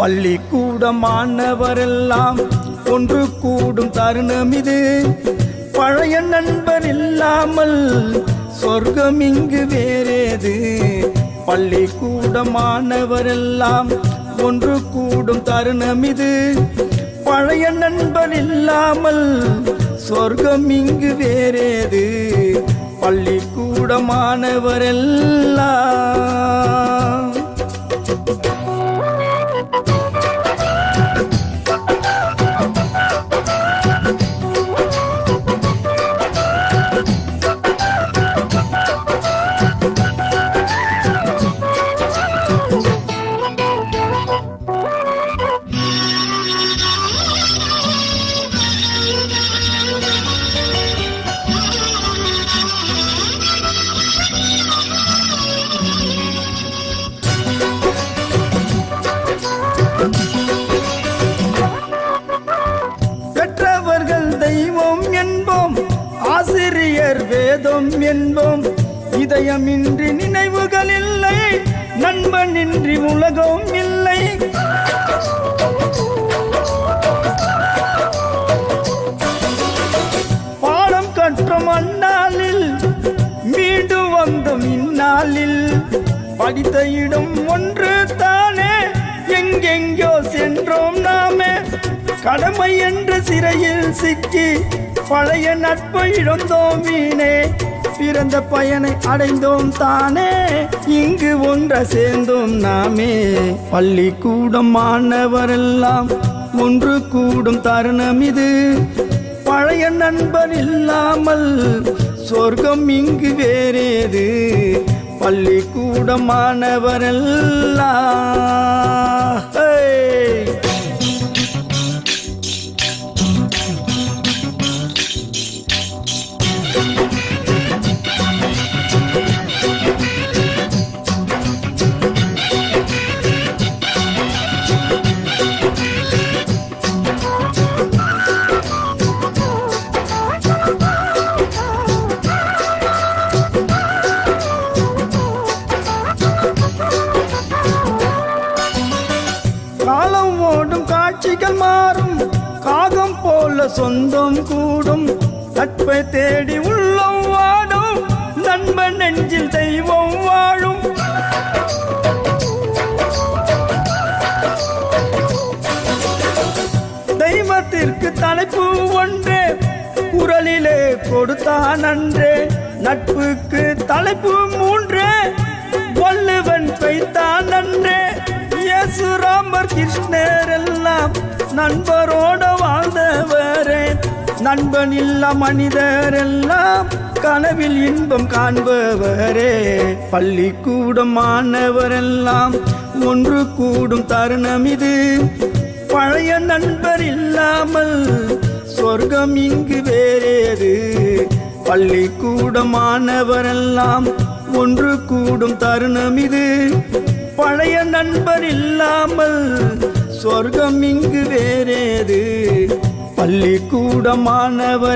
பள்ளிக்கூட மாணவரெல்லாம் ஒன்று கூடும் தருணம் இது. பழைய நண்பர் இல்லாமல் சொர்க்கம் இங்கு வேறேது. பள்ளிக்கூட மாணவரெல்லாம் ஒன்று கூடும் தருணம் இது. பழைய நண்பர் இல்லாமல் சொர்க்கம் இங்கு வேறேது. பள்ளிக்கூட மாணவரெல்லாம் பெற்றவர்கள் தெய்வம் என்போம், ஆசிரியர் வேதம் என்போம். இதயமின்றி நினைவுகள் இல்லை, நண்பனின்றி உலகம் இல்லை. பாடம் கற்றும் அந்நாளில் மீண்டும் வந்தோம் இந்நாளில். படித்த இடம் ஒன்று தானே, எங்கெங்கோ சென்றோம் நாமே. கடமை என்ற சிறையில் சிக்கி பழைய நட்பை இழந்தோம் வீணே. பிறந்த பயனை அடைந்தோம் தானே, இங்கு ஒன்ற சேர்ந்தோம் நாமே. பள்ளிக்கூடம் மாணவரெல்லாம் ஒன்று கூடும் தருணம் இது. பழைய நண்பர் இல்லாமல் சொர்க்கம் இங்கு வேறேது. பள்ளிக்கூட மாணவரெல்லாம் காலம் ஓடும் காட்சிகள் மாறும், காகம் போல சொந்தம் கூடும். நட்பை தேடி உள்ளம் வாடும், நண்பன் நெஞ்சில் தெய்வம் வாழும். தெய்வத்திற்கு தலைப்பு ஒன்றே, குரலிலே கொடுத்தான் அன்றே. நட்புக்கு தலைப்பு மூன்றே, வள்ளுவன் வைத்தான் அன்றே. இயேசு ராமர் கிருஷ்ணர் எல்லாம் நண்பரோட வாழ்ந்தவரே. நண்பன் இல்ல மனிதர் எல்லாம் கனவில் இன்பம் காண்பவரே. பள்ளிக்கூட மாணவரெல்லாம் ஒன்று கூடும் தருணம் இது. பழைய நண்பர் இல்லாமல் சொர்க்கம் இங்கு வேறேது. பள்ளிக்கூட மாணவரெல்லாம் ஒன்று கூடும் தருணம் இது. பழைய நண்பர் இல்லாமல் சொர்க்கம் இங்கு வேறேது. பள்ளிக்கூட மாணவரெல்லாம்